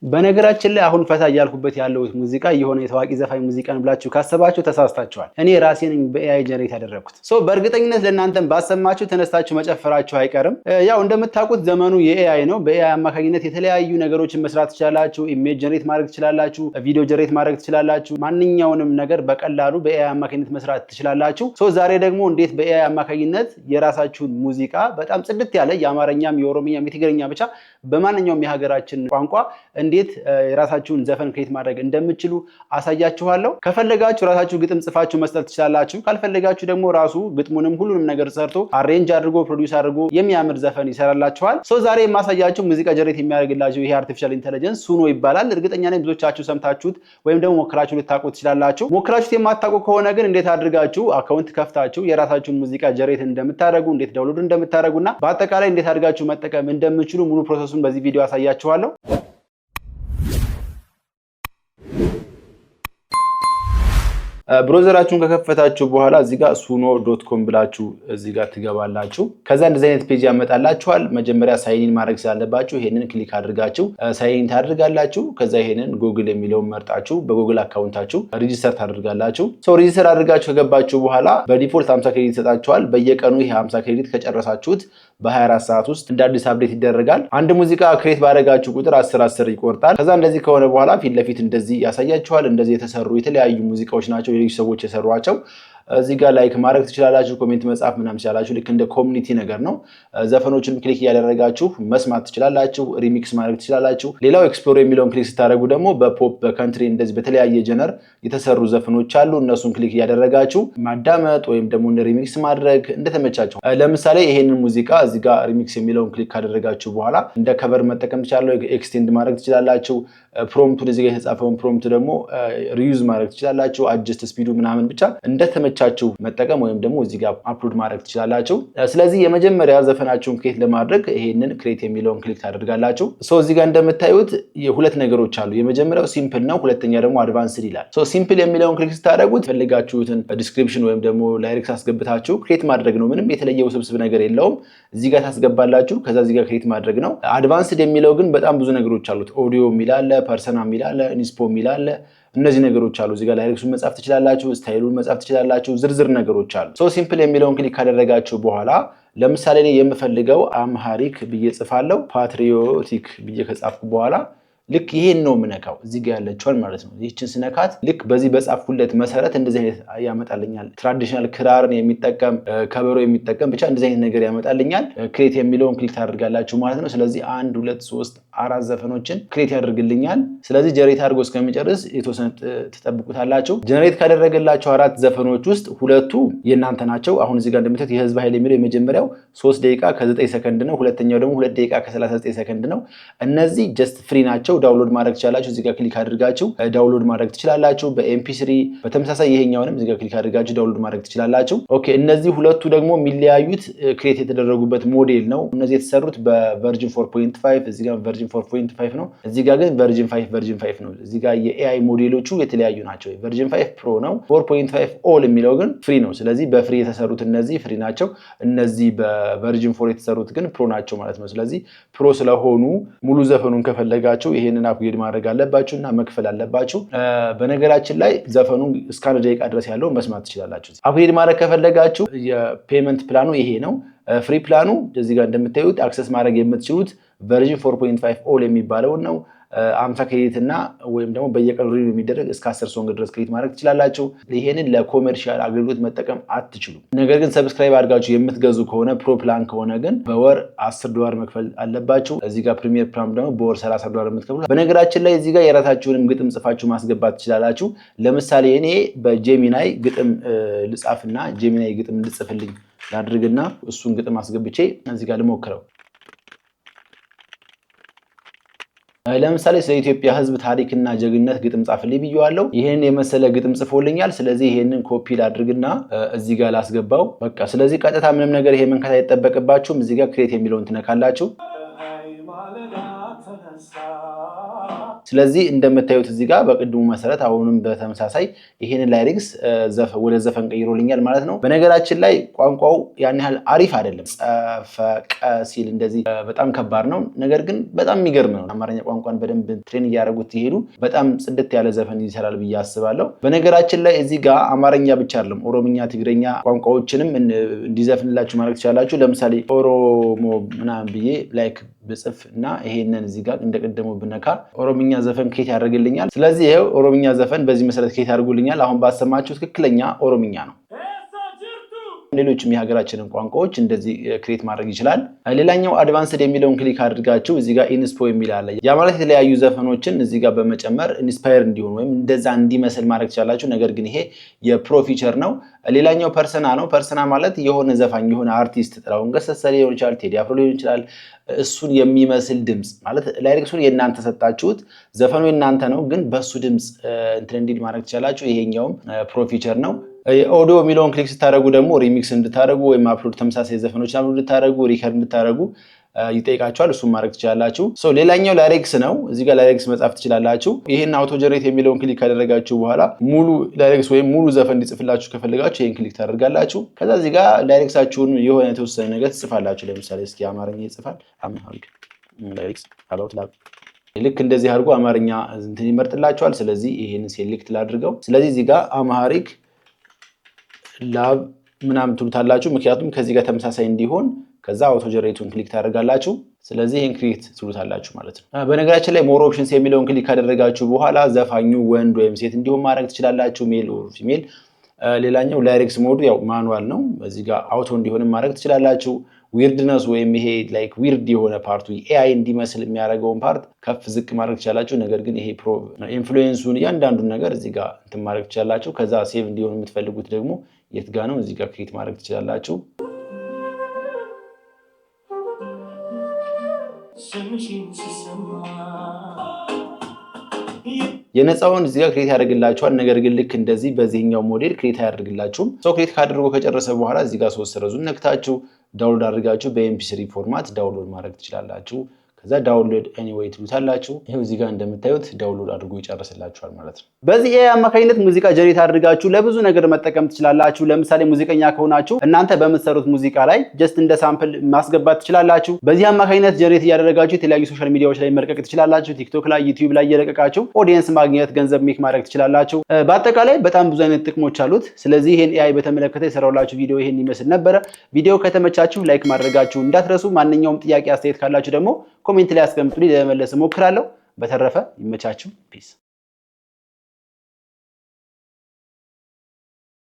በነገራችን ላይ አሁን ፈታ እያልኩበት ያለው ሙዚቃ የሆነ የታዋቂ ዘፋኝ ሙዚቃን ብላችሁ ካሰባችሁ ተሳስታችኋል። እኔ ራሴን በኤአይ ጀነሬት ያደረኩት በእርግጠኝነት ለእናንተም ባሰማችሁ ተነስታችሁ መጨፈራችሁ አይቀርም። ያው እንደምታውቁት ዘመኑ የኤአይ ነው። በኤአይ አማካኝነት የተለያዩ ነገሮችን መስራት ትችላላችሁ። ኢሜጅ ጀነሬት ማድረግ ትችላላችሁ፣ ቪዲዮ ጀነሬት ማድረግ ትችላላችሁ። ማንኛውንም ነገር በቀላሉ በኤአይ አማካኝነት መስራት ትችላላችሁ። ዛሬ ደግሞ እንዴት በኤአይ አማካኝነት የራሳችሁን ሙዚቃ በጣም ጽድት ያለ የአማርኛም የኦሮምኛም የትግርኛ ብቻ በማንኛውም የሀገራችን ቋንቋ እንዴት የራሳችሁን ዘፈን ክሬት ማድረግ እንደምትችሉ አሳያችኋለሁ። ከፈለጋችሁ ራሳችሁ ግጥም ጽፋችሁ መስጠት ትችላላችሁ። ካልፈለጋችሁ ደግሞ ራሱ ግጥሙንም ሁሉንም ነገር ሰርቶ አሬንጅ አድርጎ ፕሮዲዩስ አድርጎ የሚያምር ዘፈን ይሰራላችኋል። ዛሬ የማሳያችሁ ሙዚቃ ጀነሬት የሚያደርግላችሁ ይሄ አርቲፊሻል ኢንተለጀንስ ሱኖ ይባላል። እርግጠኛ ነኝ ብዙዎቻችሁ ሰምታችሁት ወይም ደግሞ ሞክራችሁ ልታውቁ ትችላላችሁ። ሞክራችሁት የማታውቁ ከሆነ ግን እንዴት አድርጋችሁ አካውንት ከፍታችሁ የራሳችሁን ሙዚቃ ጀነሬት እንደምታደርጉ እንዴት ዳውንሎድ እንደምታደርጉና በአጠቃላይ እንዴት አድርጋችሁ መጠቀም እንደምትችሉ ሙሉ ፕሮሰሱን በዚህ ቪዲዮ አሳያችኋለሁ። ብሮዘራችሁን ከከፈታችሁ በኋላ እዚህ ጋር suno.com ብላችሁ እዚህ ጋር ትገባላችሁ። ከዛ እንደዚህ አይነት ፔጅ ያመጣላችኋል። መጀመሪያ ሳይን ማድረግ ስላለባችሁ ይሄንን ክሊክ አድርጋችሁ ሳይን ታደርጋላችሁ። ከዛ ይሄንን ጉግል የሚለውን መርጣችሁ በጉግል አካውንታችሁ ሬጂስተር ታደርጋላችሁ። ሬጂስተር አድርጋችሁ ከገባችሁ በኋላ በዲፎልት 50 ክሬዲት ይሰጣችኋል። በየቀኑ ይሄ 50 ክሬዲት ከጨረሳችሁት በ24 ሰዓት ውስጥ እንደ አዲስ አፕዴት ይደረጋል። አንድ ሙዚቃ ክሬት ባደረጋችሁ ቁጥር 10 ይቆርጣል። ከዛ እንደዚህ ከሆነ በኋላ ፊት ለፊት እንደዚህ ያሳያችኋል። እንደዚህ የተሰሩ የተለያዩ ሙዚቃዎች ናቸው ሌሎች ሰዎች የሰሯቸው። እዚህ ጋር ላይክ ማድረግ ትችላላችሁ፣ ኮሜንት መጻፍ ምናምን ትችላላችሁ። ልክ እንደ ኮሚኒቲ ነገር ነው። ዘፈኖችን ክሊክ እያደረጋችሁ መስማት ትችላላችሁ፣ ሪሚክስ ማድረግ ትችላላችሁ። ሌላው ኤክስፕሎር የሚለውን ክሊክ ስታደርጉ ደግሞ በፖፕ በካንትሪ እንደዚህ በተለያየ ጀነር የተሰሩ ዘፈኖች አሉ። እነሱን ክሊክ እያደረጋችሁ ማዳመጥ ወይም ደግሞ ሪሚክስ ማድረግ እንደተመቻችሁ። ለምሳሌ ይሄንን ሙዚቃ እዚህ ጋር ሪሚክስ የሚለውን ክሊክ ካደረጋችሁ በኋላ እንደ ከቨር መጠቀም ትችላላችሁ፣ ኤክስቴንድ ማድረግ ትችላላችሁ። ፕሮምፕቱን እዚህ ጋር የተጻፈውን ፕሮምፕት ደግሞ ሪዩዝ ማድረግ ትችላላችሁ። አጀስት ስፒዱ ምናምን ብቻ እንደተመቻችሁ መጠቀም ወይም ደግሞ እዚህ ጋር አፕሎድ ማድረግ ትችላላችሁ። ስለዚህ የመጀመሪያ ዘፈናችሁን ክሬት ለማድረግ ይሄንን ክሬት የሚለውን ክሊክ ታደርጋላችሁ። እዚህ ጋር እንደምታዩት የሁለት ነገሮች አሉ። የመጀመሪያው ሲምፕል ነው፣ ሁለተኛ ደግሞ አድቫንስድ ይላል። ሲምፕል የሚለውን ክሊክ ስታደርጉት ፈልጋችሁትን ዲስክሪፕሽን ወይም ደግሞ ላይሪክስ አስገብታችሁ ክሬት ማድረግ ነው። ምንም የተለየ ውስብስብ ነገር የለውም። እዚህ ጋር ታስገባላችሁ፣ ከዛ እዚህ ጋር ክሬት ማድረግ ነው። አድቫንስድ የሚለው ግን በጣም ብዙ ነገሮች አሉት። ኦዲዮ የሚላለ ፐርሰና የሚላለ ኢንስፖ የሚላለ እነዚህ ነገሮች አሉ። እዚህ ጋር ላይሪክሱን መጻፍ ትችላላችሁ፣ ስታይሉን መጻፍ ትችላላችሁ፣ ዝርዝር ነገሮች አሉ። ሲምፕል የሚለውን ክሊክ ካደረጋችሁ በኋላ ለምሳሌ እኔ የምፈልገው አምሃሪክ ብዬ ጽፋለሁ። ፓትሪዮቲክ ብዬ ከጻፍኩ በኋላ ልክ ይሄን ነው የምነካው እዚህ ጋር ያለችውን ማለት ነው። ይህችን ስነካት ልክ በዚህ በጻፍኩለት መሰረት እንደዚህ አይነት ያመጣልኛል። ትራዲሽናል ክራርን የሚጠቀም ከበሮ የሚጠቀም ብቻ እንደዚህ አይነት ነገር ያመጣልኛል። ክሬት የሚለውን ክሊክ ታደርጋላችሁ ማለት ነው። ስለዚህ 1 2 3 4 ዘፈኖችን ክሬት ያደርግልኛል። ስለዚህ ጀነሬት አድርጎ እስከሚጨርስ የተወሰነ ትጠብቁታላችሁ። ጀነሬት ካደረገላችሁ 4 ዘፈኖች ውስጥ ሁለቱ የእናንተ ናቸው። አሁን እዚህ ጋር እንደምታዩት የህዝብ ኃይል የሚለው የመጀመሪያው 3 ደቂቃ ከ9 ሰከንድ ነው። ሁለተኛው ደግሞ 2 ደቂቃ ከ39 ሰከንድ ነው። እነዚህ ጀስት ፍሪ ናቸው። ዳውንሎድ ማድረግ ትችላላችሁ። እዚህ ጋር ክሊክ አድርጋችሁ ዳውንሎድ ማድረግ ትችላላችሁ በኤምፒ3። በተመሳሳይ ይሄኛውንም እዚህ ጋር ክሊክ አድርጋችሁ ዳውንሎድ ማድረግ ትችላላችሁ። ኦኬ፣ እነዚህ ሁለቱ ደግሞ የሚለያዩት ክሬት የተደረጉበት ሞዴል ነው። እነዚህ የተሰሩት በቨርዥን 4.5፣ እዚህ ጋር ቨርዥን 4.5 ነው። እዚህ ጋር ግን ቨርዥን 5 ነው። እዚህ ጋር የኤአይ ሞዴሎቹ የተለያዩ ናቸው። ቨርዥን 5 ፕሮ ነው። 4.5 ኦል የሚለው ግን ፍሪ ነው። ስለዚህ በፍሪ የተሰሩት እነዚህ ፍሪ ናቸው። እነዚህ በቨርዥን 4 የተሰሩት ግን ፕሮ ናቸው ማለት ነው። ስለዚህ ፕሮ ስለሆኑ ሙሉ ዘፈኑን ከፈለጋችሁ ይሄንን አፕግሬድ ማድረግ አለባችሁ እና መክፈል አለባችሁ። በነገራችን ላይ ዘፈኑን እስከ 1 ደቂቃ ድረስ ያለው መስማት ትችላላችሁ። አፕግሬድ ማድረግ ከፈለጋችሁ የፔመንት ፕላኑ ይሄ ነው። ፍሪ ፕላኑ እዚህ ጋር እንደምታዩት አክሰስ ማድረግ የምትችሉት ቨርዥን 4.5 ኦል የሚባለውን ነው። 50 ክሬዲት እና ወይም ደግሞ በየቀኑ ሪቪው የሚደረግ እስከ 10 ሶንግ ድረስ ክሬዲት ማድረግ ትችላላችሁ። ይሄንን ለኮሜርሻል አገልግሎት መጠቀም አትችሉም። ነገር ግን ሰብስክራይብ አድርጋችሁ የምትገዙ ከሆነ ፕሮ ፕላን ከሆነ ግን በወር $10 መክፈል አለባችሁ። እዚህ ጋር ፕሪሚየር ፕላን ደግሞ በወር $30 የምትከፍሉ። በነገራችን ላይ እዚህ ጋር የራሳችሁንም ግጥም ጽፋችሁ ማስገባት ትችላላችሁ። ለምሳሌ እኔ በጄሚናይ ግጥም ልጻፍና ጄሚናይ ግጥም ልጽፍልኝ ላድርግና እሱን ግጥም አስገብቼ እዚህ ጋር ልሞክረው። ለምሳሌ ስለ ኢትዮጵያ ሕዝብ ታሪክና ጀግንነት ግጥም ጻፍልኝ ብየዋለሁ። ይሄን የመሰለ ግጥም ጽፎልኛል። ስለዚህ ይሄንን ኮፒ ላድርግና እዚህ ጋር ላስገባው። በቃ ስለዚህ ቀጥታ ምንም ነገር ይሄ መንካት አይጠበቅባችሁም። እዚህ ጋር ክሬት የሚለውን ትነካላችሁ። ስለዚህ እንደምታዩት እዚህ ጋር በቅድሙ መሰረት አሁንም በተመሳሳይ ይሄንን ላይሪክስ ወደ ዘፈን ቀይሮልኛል ማለት ነው። በነገራችን ላይ ቋንቋው ያን ያህል አሪፍ አይደለም። ጸፈቀ ሲል እንደዚህ በጣም ከባድ ነው። ነገር ግን በጣም የሚገርም ነው። አማርኛ ቋንቋን በደንብ ትሬን እያደረጉት ይሄዱ በጣም ጽድት ያለ ዘፈን ይሰራል ብዬ አስባለሁ። በነገራችን ላይ እዚህ ጋር አማርኛ ብቻ አይደለም ኦሮምኛ፣ ትግረኛ ቋንቋዎችንም እንዲዘፍንላችሁ ማለት ትችላላችሁ። ለምሳሌ ኦሮሞ ምናምን ብዬ ላይክ ብጽፍ እና ይሄንን እዚህ ጋር እንደቀደመው ብነካ ኦሮምኛ ዘፈን ክሬት ያደርግልኛል። ስለዚህ ይሄው ኦሮምኛ ዘፈን በዚህ መሰረት ክሬት ያደርጉልኛል። አሁን ባሰማችሁ ትክክለኛ ኦሮምኛ ነው። ሌሎችም የሀገራችንን ቋንቋዎች እንደዚህ ክሬት ማድረግ ይችላል። ሌላኛው አድቫንስድ የሚለውን ክሊክ አድርጋችሁ እዚህ ጋር ኢንስፖ የሚል አለ። ያ ማለት የተለያዩ ዘፈኖችን እዚህ ጋር በመጨመር ኢንስፓየር እንዲሆን ወይም እንደዛ እንዲመስል ማድረግ ትችላላችሁ። ነገር ግን ይሄ የፕሮ ፊቸር ነው። ሌላኛው ፐርሰና ነው። ፐርሰና ማለት የሆነ ዘፋኝ የሆነ አርቲስት ጥላሁን ገሰሰ ሊሆን ይችላል፣ ቴዲ አፍሮ ሊሆን ይችላል። እሱን የሚመስል ድምጽ ማለት ላይሪክሱን የእናንተ ሰጣችሁት፣ ዘፈኑ የእናንተ ነው፣ ግን በሱ ድምጽ እንትን እንዲል ማድረግ ትችላላችሁ። ይሄኛውም ፕሮ ፊቸር ነው። ኦዲዮ የሚለውን ክሊክ ስታደርጉ ደግሞ ሪሚክስ እንድታደርጉ ወይም አፕሎድ ተመሳሳይ ዘፈኖች እንድታደርጉ ሪከርድ እንድታደርጉ ይጠይቃችኋል። እሱን ማድረግ ትችላላችሁ። ሌላኛው ላይሪክስ ነው። እዚህ ጋር ላይሪክስ መጻፍ ትችላላችሁ። ይሄን አውቶ ጀነሬት የሚለውን ክሊክ ካደረጋችሁ በኋላ ሙሉ ላይሪክስ ወይም ሙሉ ዘፈን እንዲጽፍላችሁ ከፈለጋችሁ ይሄን ክሊክ ታደርጋላችሁ። ከዛ እዚህ ጋር ላይሪክሳችሁን የሆነ የተወሰነ ነገር ትጽፋላችሁ። ለምሳሌ እስኪ አማርኛ ይጽፋል አማሪክ ላይሪክስ አባውት ላቭ ልክ እንደዚህ አድርጎ አማርኛ እንትን ይመርጥላችኋል። ስለዚህ ይሄንን ሴሌክት ላድርገው። ስለዚህ እዚህ ጋር አማሪክ ላብ ምናምን ትሉታላችሁ። ምክንያቱም ከዚህ ጋር ተመሳሳይ እንዲሆን ከዛ አውቶ ጀነሬቱን ክሊክ ታደርጋላችሁ። ስለዚህ ይሄን ክሊክ ትሉታላችሁ ማለት ነው። በነገራችን ላይ ሞር ኦፕሽንስ የሚለውን ክሊክ ካደረጋችሁ በኋላ ዘፋኙ ወንድ ወይም ሴት እንዲሆን ማድረግ ትችላላችሁ፣ ሜል ኦር ፊሜል። ሌላኛው ላይሪክስ ሞዱ ያው ማኑዋል ነው። እዚህ ጋር አውቶ እንዲሆንም ማድረግ ትችላላችሁ። ዊርድነስ ወይም ይሄ ላይክ ዊርድ የሆነ ፓርቱ ኤአይ እንዲመስል የሚያደርገውን ፓርት ከፍ ዝቅ ማድረግ ትችላላችሁ። ነገር ግን ይሄ ኢንፍሉዌንሱን እያንዳንዱን ነገር እዚህ ጋር እንትን ማድረግ ትችላላችሁ። ከዛ ሴቭ እንዲሆን የምትፈልጉት ደግሞ የት ጋር ነው? እዚህ ጋር ክሬት ማድረግ ትችላላችሁ። የነፃውን እዚህ ጋር ክሬት ያደርግላችኋል። ነገር ግን ልክ እንደዚህ በዚህኛው ሞዴል ክሬት አያደርግላችሁም። ክሬት ካደረጉ ከጨረሰ በኋላ እዚህ ጋር ሶስት ሰረዙን ነክታችሁ ዳውንሎድ አድርጋችሁ በኤምፒ3 ፎርማት ዳውንሎድ ማድረግ ትችላላችሁ። ከዛ ዳውንሎድ ኤኒዌይ ትሉታላችሁ። ይሄው እዚህ ጋር እንደምታዩት ዳውንሎድ አድርጎ ይጨርስላችኋል ማለት ነው። በዚህ ኤአይ አማካኝነት ሙዚቃ ጀነሬት አድርጋችሁ ለብዙ ነገር መጠቀም ትችላላችሁ። ለምሳሌ ሙዚቀኛ ከሆናችሁ እናንተ በምትሰሩት ሙዚቃ ላይ ጀስት እንደ ሳምፕል ማስገባት ትችላላችሁ። በዚህ አማካኝነት ጀነሬት እያደረጋችሁ የተለያዩ ሶሻል ሚዲያዎች ላይ መልቀቅ ትችላላችሁ። ቲክቶክ ላይ፣ ዩቲዩብ ላይ እየለቀቃችሁ ኦዲየንስ ማግኘት፣ ገንዘብ ሜክ ማድረግ ትችላላችሁ። በአጠቃላይ በጣም ብዙ አይነት ጥቅሞች አሉት። ስለዚህ ይሄን ኤአይ በተመለከተ የሰራሁላችሁ ቪዲዮ ይሄን ይመስል ነበረ። ቪዲዮ ከተመቻችሁ ላይክ ማድረጋችሁ እንዳትረሱ። ማንኛውም ጥያቄ አስተያየት ካላችሁ ደግሞ ኮሜንት ላይ አስቀምጡልኝ፣ ለመመለስ እሞክራለሁ። በተረፈ ይመቻችሁ። ፒስ